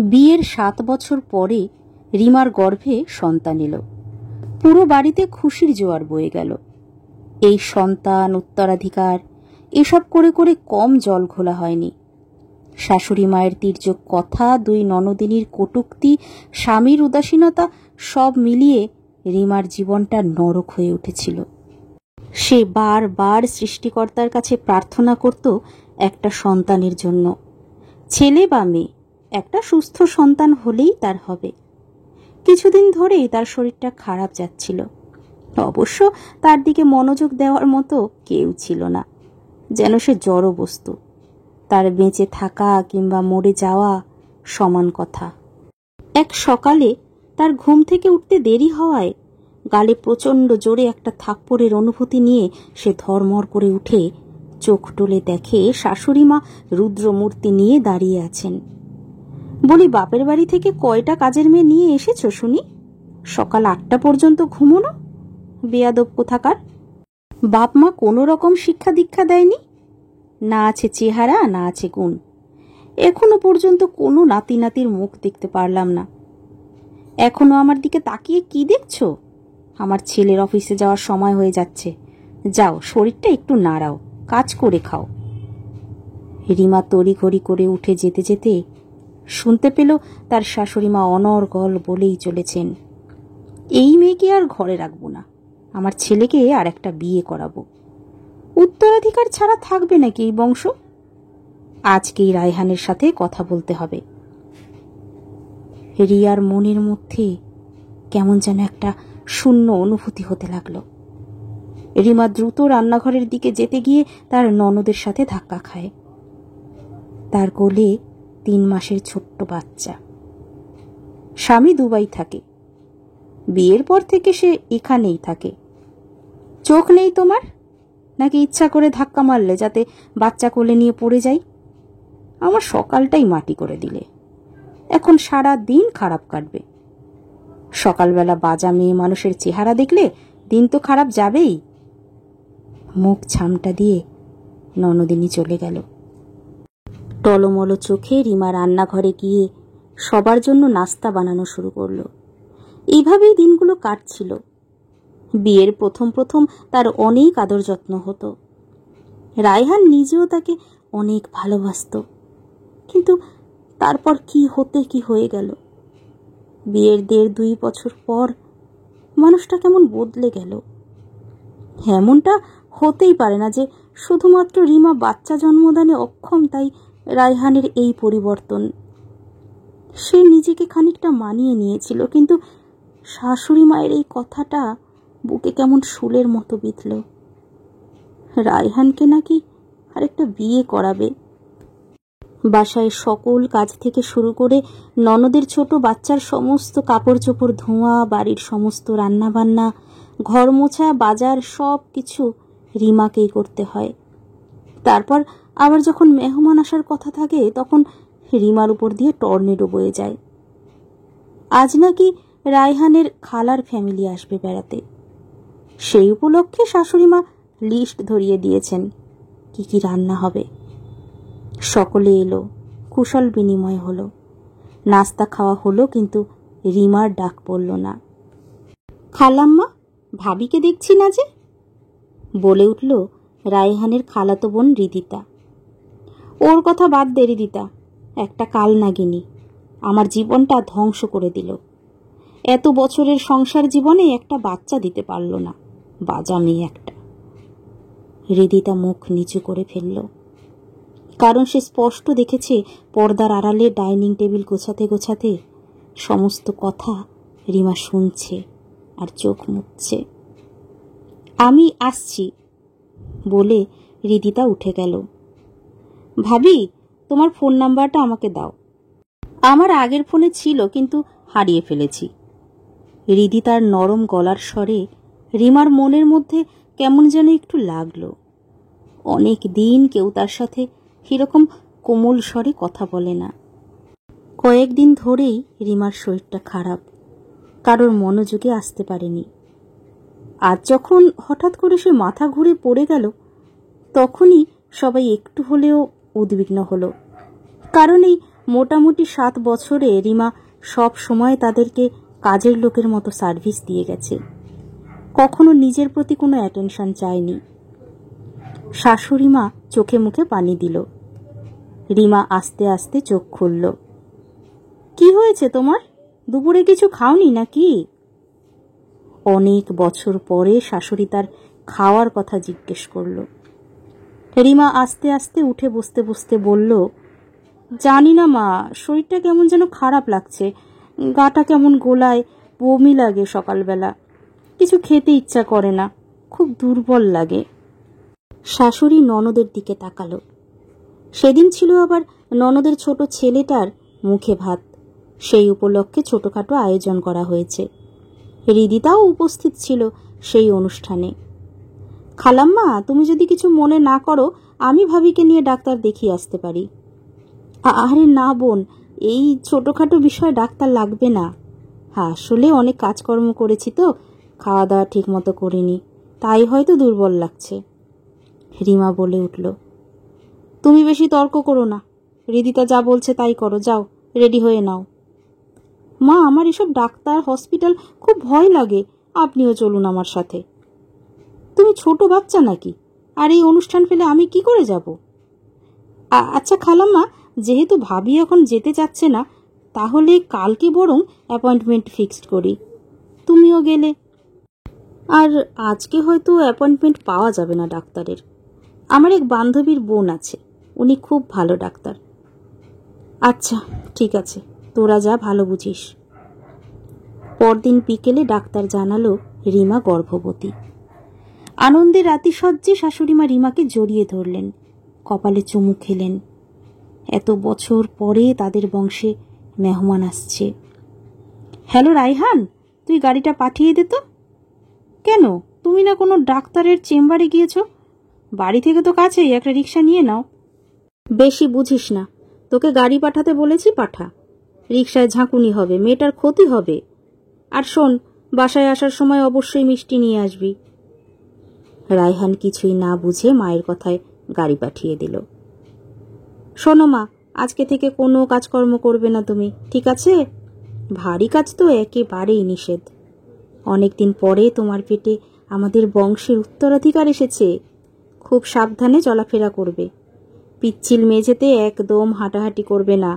বিয়ের 7 বছর পরে রিমার গর্ভে সন্তান এলো। পুরো বাড়িতে খুশির জোয়ার বয়ে গেল। এই সন্তান, উত্তরাধিকার, এসব করে করে কম জল ঘোলা হয়নি। শাশুড়ি মায়ের তির্যক কথা, 2 ননদিনীর কটূক্তি, স্বামীর উদাসীনতা, সব মিলিয়ে রিমার জীবনটা নরক হয়ে উঠেছিল। সে বারবার সৃষ্টিকর্তার কাছে প্রার্থনা করত একটা সন্তানের জন্য। ছেলে বা মেয়ে, একটা সুস্থ সন্তান হলেই তার হবে। কিছুদিন ধরেই তার শরীরটা খারাপ যাচ্ছিল। অবশ্য তার দিকে মনোযোগ দেওয়ার মতো কেউ ছিল না। যেন সে জড় বস্তু, তার বেঁচে থাকা কিংবা মরে যাওয়া সমান কথা। এক সকালে তার ঘুম থেকে উঠতে দেরি হওয়ায় গালে প্রচণ্ড জোরে একটা থাপ্পড়ের অনুভূতি নিয়ে সে ধর্মর করে উঠে চোখ টুলে দেখে শাশুড়ি মা রুদ্রমূর্তি নিয়ে দাঁড়িয়ে আছেন। বলি, বাপের বাড়ি থেকে কয়টা কাজের মেয়ে নিয়ে এসেছো শুনি? সকাল 8টা পর্যন্ত ঘুমোনো? বেয়াদব কোথাকার। বাপ মা কোনো রকম শিক্ষা দীক্ষা দেয়নি? না আছে চেহারা, না আছে গুণ। এখনো পর্যন্ত কোনো নাতি নাতির মুখ দেখতে পারলাম না। এখনো আমার দিকে তাকিয়ে কি দেখছো? আমার ছেলের অফিসে যাওয়ার সময় হয়ে যাচ্ছে। যাও, শরীরটা একটু নাড়াও, কাজ করে খাও। রিমা তড়িঘড়ি করে উঠে যেতে যেতে শুনতে পেল তার শাশুড়ি মা অনর্গল বলেই চলেছেন, এই মেয়েকে আর ঘরে রাখবো না, আমার ছেলেকে আর একটা বিয়ে করাবো। উত্তরাধিকার ছাড়া থাকবে নাকি এই বংশ? আজকেই রায়হানের সাথে কথা বলতে হবে। রিয়ার মনের মধ্যে কেমন যেন একটা শূন্য অনুভূতি হতে লাগলো। রিমা দ্রুত রান্নাঘরের দিকে যেতে গিয়ে তার ননদের সাথে ধাক্কা খায়। তার কোলে 3 মাসের ছোট্ট বাচ্চা। স্বামী দুবাই থাকে। বিয়ের পর থেকে সে এখানেই থাকে। চোখ নেই তোমার? নাকি ইচ্ছা করে ধাক্কা মারলে যাতে বাচ্চা কোলে নিয়ে পড়ে যাই? আমার সকালটাই মাটি করে দিলে। এখন সারা দিন খারাপ কাটবে। সকালবেলা বাজা মেয়ে মানুষের চেহারা দেখলে দিন তো খারাপ যাবেই। মুখ ছামটা দিয়ে ননদিনী চলে গেল। টলমল চোখে রিমা রান্নাঘরে গিয়ে সবার জন্য নাস্তা বানানো শুরু করলো। এইভাবেই দিনগুলো কাটছিল। বিয়ের প্রথম প্রথম তার অনেক আদর যত্ন হতো। রায়হান নিজেও তাকে অনেক ভালোবাসত। কিন্তু তারপর কি হতে কি হয়ে গেল। বিয়ের 1.5-2 বছর পর মানুষটা কেমন বদলে গেল। এমনটা হতেই পারে না যে শুধুমাত্র রিমা বাচ্চা জন্মদানে অক্ষম তাই রায়হানের এই পরিবর্তন। সে নিজেকে খানিকটা মানিয়ে নিয়েছিল, কিন্তু শাশুড়ি মায়ের এই কথাটা বুকে কেমন শুলের মতো বিঁধল। রায়হানকে নাকি আরেকটা বিয়ে করাবে। বাসায় সকল কাজ থেকে শুরু করে ননদের ছোট বাচ্চার সমস্ত কাপড় চোপড় ধোয়া, বাড়ির সমস্ত রান্না বান্না, ঘর মোছা, বাজার সব কিছু রিমাকেই করতে হয়। তারপর আবার যখন মেহমান আসার কথা থাকে তখন রিমার উপর দিয়ে টর্নেডো বয়ে যায়। আজ নাকি রায়হানের খালার ফ্যামিলি আসবে বেড়াতে। সেই উপলক্ষে শাশুড়ি মা লিস্ট ধরিয়ে দিয়েছেন কি কি রান্না হবে। সকলে এলো, কুশল বিনিময় হলো, নাস্তা খাওয়া হলো, কিন্তু রিমার ডাক পড়ল না। খালাম্মা, ভাবিকে দেখছি না যে, বলে উঠল রায়হানের খালাতো বোন রিদিতা। ওর কথা বাদ দে রিদিতা, একটা কাল নাগিনী আমার জীবনটা ধ্বংস করে দিল। এত বছরের সংসার জীবনে একটা বাচ্চা দিতে পারল না, বাজা মেয়ে একটা। রিদিতা মুখ নিচু করে ফেলল, কারণ সে স্পষ্ট দেখেছে পর্দার আড়ালে ডাইনিং টেবিল গোছাতে গোছাতে সমস্ত কথা রিমা শুনছে আর চোখ মুছছে। আমি আসছি বলে রিদিতা উঠে গেল। ভাবি, তোমার ফোন নাম্বারটা আমাকে দাও। আমার আগের ফোনে ছিল, কিন্তু হারিয়ে ফেলেছি। রিদিতার নরম গলার স্বরে রিমার মনের মধ্যে কেমন যেন একটু লাগলো। অনেক দিন কেউ তার সাথে এরকম কোমল স্বরে কথা বলে না। কয়েকদিন ধরেই রিমার শরীরটা খারাপ, কারোর মনোযোগে আসতে পারেনি। আজ যখন হঠাৎ করে সে মাথা ঘুরে পড়ে গেল, তখনই সবাই একটু হলেও উদ্বিগ্ন হলো। কারণ এই মোটামুটি 7 বছরে রিমা সব সময় তাদেরকে কাজের লোকের মতো সার্ভিস দিয়ে গেছে, কখনো নিজের প্রতি কোনো অ্যাটেনশন চায়নি। শাশুড়ি মা চোখে মুখে পানি দিল। রিমা আস্তে আস্তে চোখ খুলল। কি হয়েছে তোমার? দুপুরে কিছু খাওনি নাকি? অনেক বছর পরে শাশুড়ি তার খাওয়ার কথা জিজ্ঞেস করল। রিমা আস্তে আস্তে উঠে বসতে বসতে বলল, জানি না মা, শরীরটা কেমন যেন খারাপ লাগছে, গাটা কেমন গোলায়, বমি লাগে, সকালবেলা কিছু খেতে ইচ্ছা করে না, খুব দুর্বল লাগে। শাশুড়ি ননদের দিকে তাকালো। সেদিন ছিল আবার ননদের ছোট ছেলেটার মুখে ভাত, সেই উপলক্ষে ছোটখাটো আয়োজন করা হয়েছে। হৃদিতাও উপস্থিত ছিল সেই অনুষ্ঠানে। খালাম্মা, তুমি যদি কিছু মনে না করো, আমি ভাবিকে নিয়ে ডাক্তার দেখিয়ে আসতে পারি। আরে না বোন, এই ছোটখাটো বিষয় ডাক্তার লাগবে না। আসলে অনেক কাজকর্ম করেছি তো, খাওয়া দাওয়া ঠিক মতো করিনি, তাই হয়তো দুর্বল লাগছে। রিমা বলে উঠল, তুমি বেশি তর্ক করো না, হৃদিতা যা বলছে তাই করো, যাও রেডি হয়ে নাও। মা, আমার এসব ডাক্তার হসপিটাল খুব ভয় লাগে, আপনিও চলুন আমার সাথে। তুমি ছোট বাচ্চা নাকি? আর এই অনুষ্ঠান ফেলে আমি কি করে যাব? আচ্ছা খালাম্মা, যেহেতু ভাবি এখন যেতে চাচ্ছে না, তাহলে কালকে বরং অ্যাপয়েন্টমেন্ট ফিক্সড করি, তুমিও গেলে। আর আজকে হয়তো অ্যাপয়েন্টমেন্ট পাওয়া যাবে না ডাক্তারের। আমার এক বান্ধবীর বোন আছে, উনি খুব ভালো ডাক্তার। আচ্ছা ঠিক আছে, তোরা যা ভালো বুঝিস। পরদিন বিকেলে ডাক্তার জানালো রিমা গর্ভবতী। আনন্দে রাতিসজ্জে শাশুড়িমা রিমাকে জড়িয়ে ধরলেন, কপালে চুমু খেলেন। এত বছর পরে তাদের বংশে মেহমান আসছে। হ্যালো রাইহান, তুই গাড়িটা পাঠিয়ে দে তো। কেন, তুমি না কোনো ডাক্তারের চেম্বারে গিয়েছ? বাড়ি থেকে তো কাছেই, একটা রিক্সা নিয়ে নাও। বেশি বুঝিস না, তোকে গাড়ি পাঠাতে বলেছি, পাঠা। রিক্সায় ঝাঁকুনি হবে, মেয়েটার ক্ষতি হবে। আর শোন, বাসায় আসার সময় অবশ্যই মিষ্টি নিয়ে আসবি। রাইহান কিছুই না বুঝে মায়ের কথায় গাড়ি পাঠিয়ে দিল। শোনো মা, আজকে থেকে কোনো কাজকর্ম করবে না তুমি, ঠিক আছে? ভারী কাজ তো একেবারেই নিষেধ। অনেকদিন পরে তোমার পেটে আমাদের বংশের উত্তরাধিকার এসেছে, খুব সাবধানে চলাফেরা করবে। পিচ্ছিল মেঝেতে একদম হাঁটাহাঁটি করবে না,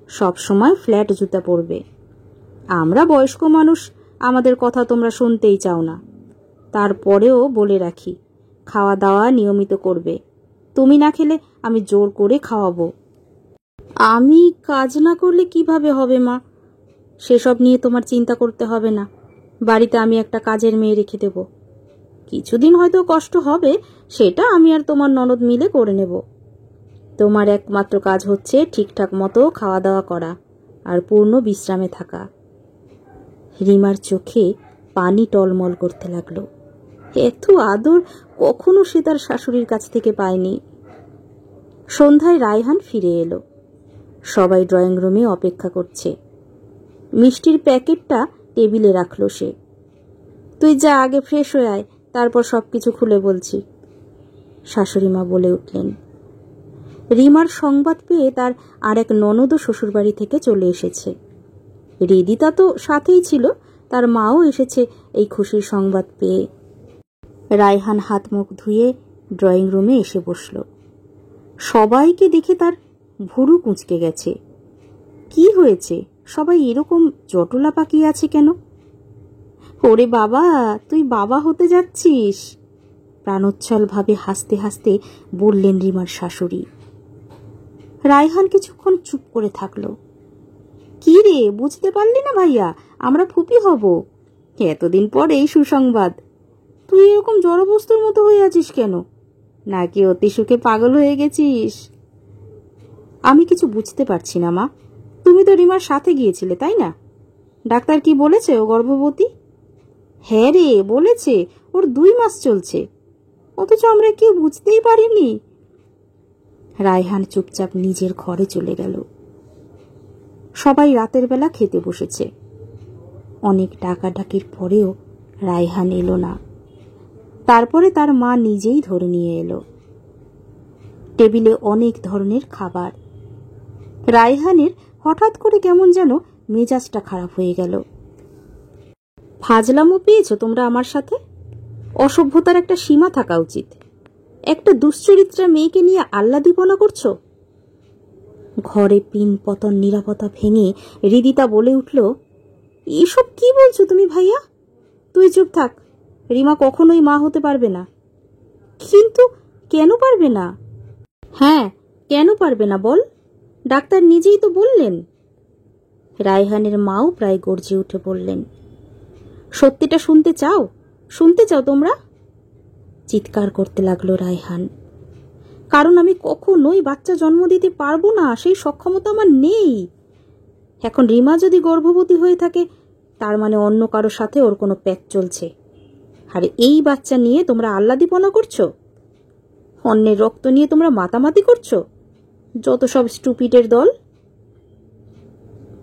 সব সময় ফ্ল্যাট জুতা পরবে। আমরা বয়স্ক মানুষ, আমাদের কথা তোমরা শুনতেই চাও না। তারপরেও বলে রাখি, খাওয়া দাওয়া নিয়মিত করবে। তুমি না খেলে আমি জোর করে খাওয়াবো। আমি কাজ না করলে কিভাবে হবে মা? সেসব নিয়ে তোমার চিন্তা করতে হবে না, বাড়িতে আমি একটা কাজের মেয়ে রেখে দেব। কিছুদিন হয়তো কষ্ট হবে, সেটা আমি আর তোমার ননদ মিলে করে নেব। তোমার একমাত্র কাজ হচ্ছে ঠিকঠাক মতো খাওয়া দাওয়া করা আর পূর্ণ বিশ্রামে থাকা। রিমার চোখে পানি টলমল করতে লাগলো। এত আদর কখনো সে তার শাশুড়ির কাছ থেকে পায়নি। সন্ধ্যায় রায়হান ফিরে এলো। সবাই ড্রয়িং রুমে অপেক্ষা করছে। মিষ্টির প্যাকেটটা টেবিলে রাখলো সে। তুই যা, আগে ফ্রেশ হয়ে আয়, তারপর সবকিছু খুলে বলছি, শাশুড়িমা বলে উঠলেন। রিমার সংবাদ পেয়ে তার আর এক ননদও শ্বশুরবাড়ি থেকে চলে এসেছে। হৃদিতা তো সাথেই ছিল, তার মাও এসেছে এই খুশির সংবাদ পেয়ে। রায়হান হাত মুখ ধুয়ে ড্রয়িং রুমে এসে বসল। সবাইকে দেখে তার ভুরু কুঁচকে গেছে। কি হয়েছে, সবাই এরকম জটলা পাকিয়ে আছে কেন? ওরে বাবা, তুই বাবা হতে যাচ্ছিস, প্রাণোচ্ছল ভাবে হাসতে হাসতে বললেন রিমার শাশুড়ি। রায়হান কিছুক্ষণ চুপ করে থাকলো। কি রে, বুঝতে পারলি না ভাইয়া, আমরা ফুপি হব। এতদিন পর এই সুসংবাদ। তুই এরকম জড়বস্তুর মতো হয়ে আছিস কেন? নাকি অতি সুখে পাগল হয়ে গেছিস? আমি কিছু বুঝতে পারছি না মা, তুমি তো রিমার সাথে গিয়েছিলে তাই না? ডাক্তার কি বলেছে ও গর্ভবতী? হ্যাঁ রে, বলেছে ওর 2 মাস চলছে, অথচ আমরা কেউ বুঝতেই পারিনি। রায়হান চুপচাপ নিজের ঘরে চলে গেল। সবাই রাতের বেলা খেতে বসেছে। অনেক ডাকাডাকির পরেও রায়হান এলো না। তারপরে তার মা নিজেই ধরে নিয়ে এলো। টেবিলে অনেক ধরনের খাবার। রায়হানের হঠাৎ করে কেমন যেন মেজাজটা খারাপ হয়ে গেল। ফাজলামো পেয়েছো তোমরা আমার সাথে? অসভ্যতার একটা সীমা থাকা উচিত। একটা দুশ্চরিত্রা মেয়েকে নিয়ে আহ্লাদীপনা করছো। ঘরে পিন পতন নিরাপত্তা ভেঙে হৃদিতা বলে উঠল, এসব কি বলছো তুমি ভাইয়া? তুই চুপ থাক। রিমা কখনোই মা হতে পারবে না। কিন্তু কেন পারবে না? হ্যাঁ, কেন পারবে না বল? ডাক্তার নিজেই তো বললেন। রায়হানের মাও প্রায় গর্জে উঠে বললেন, সত্যিটা শুনতে চাও? শুনতে চাও তোমরা? চিৎকার করতে লাগলো রায়হান। কারণ আমি কখনোই বাচ্চা জন্ম দিতে পারবো না, সেই সক্ষমতা আমার নেই। এখন রিমা যদি গর্ভবতী হয়ে থাকে, তার মানে অন্য কারো সাথে ওর কোনো প্যাচ চলছে। আর এই বাচ্চা নিয়ে তোমরা আহ্লাদীপনা করছো? অন্যের রক্ত নিয়ে তোমরা মাতামাতি করছো? যত সব স্টুপিডের দল।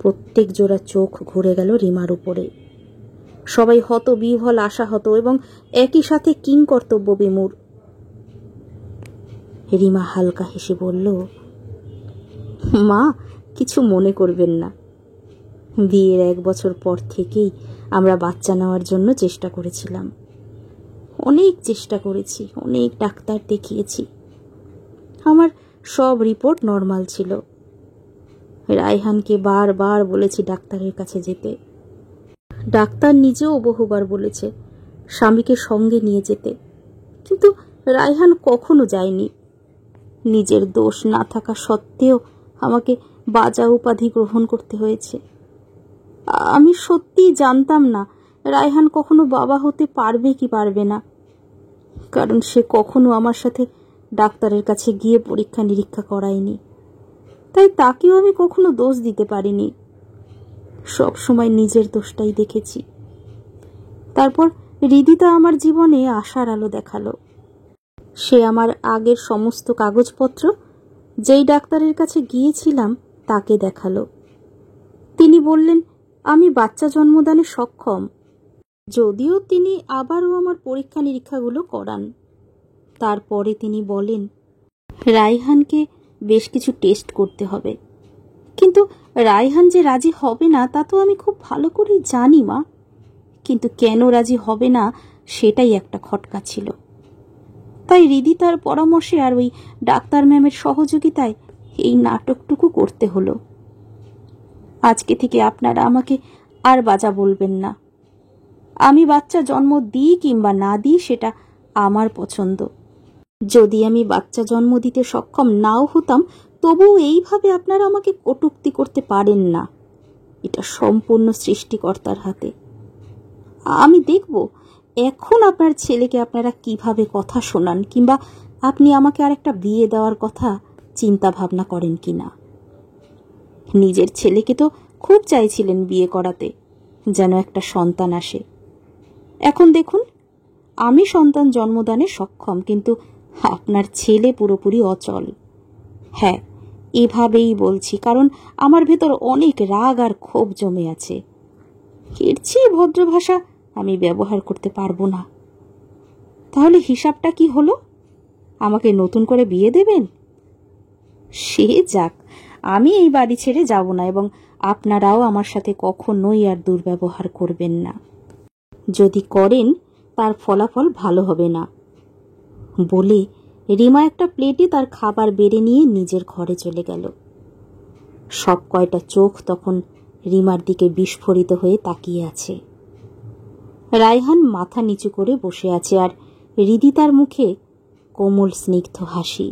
প্রত্যেক জোড়া চোখ ঘুরে গেল রিমার উপরে। সবাই হত বিহ্বল আশাহত এবং একই সাথে কিংকর্তব্য বিমূঢ়। রিমা হালকা হেসে বলল, মা, কিছু মনে করবেন না। বিয়ের 1 বছর পর থেকেই আমরা বাচ্চা নেওয়ার জন্য চেষ্টা করেছিলাম। অনেক চেষ্টা করেছি, অনেক ডাক্তার দেখিয়েছি। আমার সব রিপোর্ট নর্মাল ছিল। রায়হানকে বারবার বলেছি ডাক্তারের কাছে যেতে। ডাক্তার নিজেও বহুবার বলেছে স্বামীকে সঙ্গে নিয়ে যেতে, কিন্তু রায়হান কখনো যায়নি। নিজের দোষ না থাকা সত্ত্বেও আমাকে বাজা উপাধি গ্রহণ করতে হয়েছে। আমি সত্যিই জানতাম না রায়হান কখনো বাবা হতে পারবে কি পারবে না, কারণ সে কখনো আমার সাথে ডাক্তারের কাছে গিয়ে পরীক্ষা নিরীক্ষা করায়নি। তাই তাকেও আমি কখনো দোষ দিতে পারিনি। সব সময় নিজের দোষটাই দেখেছি। তারপর হৃদিতা আমার জীবনে আশার আলো দেখালো। সে আমার আগের সমস্ত কাগজপত্র যেই ডাক্তারের কাছে গিয়েছিলাম তাকে দেখালো। তিনি বললেন আমি বাচ্চা জন্মদানে সক্ষম। যদিও তিনি আবারও আমার পরীক্ষা নিরীক্ষাগুলো করান। তারপরে তিনি বলেন রায়হানকে বেশ কিছু টেস্ট করতে হবে। কিন্তু রায়হান যে রাজি হবে না তা তো আমি খুব ভালো করেই জানি মা। কিন্তু কেন রাজি হবে না সেটাই একটা খটকা ছিল। তাই হৃদিতার পরামর্শে আর ওই ডাক্তার ম্যামের সহযোগিতায় এই নাটকটুকু করতে হলো। আজকে থেকে আপনারা আমাকে আর বাজা বলবেন না। আমি বাচ্চা জন্ম দিই কিংবা না দিই সেটা আমার পছন্দ। যদি আমি বাচ্চা জন্ম দিতে সক্ষম নাও হতাম, তবুও এইভাবে আপনারা আমাকে কটূক্তি করতে পারেন না। এটা সম্পূর্ণ সৃষ্টিকর্তার হাতে। আমি দেখব এখন আপনার ছেলেকে আপনারা কিভাবে কথা শোনান, কিংবা আপনি আমাকে আর একটা বিয়ে দেওয়ার কথা চিন্তা ভাবনা করেন কিনা। নিজের ছেলেকে তো খুব চাইছিলেন বিয়ে করাতে, যেন একটা সন্তান আসে। এখন দেখুন আমি সন্তান জন্মদানে সক্ষম, কিন্তু আপনার ছেলে পুরোপুরি অচল। হ্যাঁ, এভাবেই বলছি কারণ আমার ভেতর অনেক রাগ আর ক্ষোভ জমে আছে। এর চেয়ে ভদ্র ভাষা আমি ব্যবহার করতে পারবো না। তাহলে হিসাবটা কি হলো? আমাকে নতুন করে বিয়ে দেবেন? সে যাক, আমি এই বাড়ি ছেড়ে যাব না এবং আপনারাও আমার সাথে কখনোই আর দুর্ব্যবহার করবেন না। যদি করেন তার ফলাফল ভালো হবে না। বলে রিমা একটা প্লেটে তার খাবার বেড়ে নিয়ে নিজের ঘরে চলে গেল। সব কয়টা চোখ তখন রিমার দিকে বিস্ফোরিত হয়ে তাকিয়ে আছে। রায়হান মাথা নিচু করে বসে আছে আর হৃদিতার মুখে কোমল স্নিগ্ধ হাসি।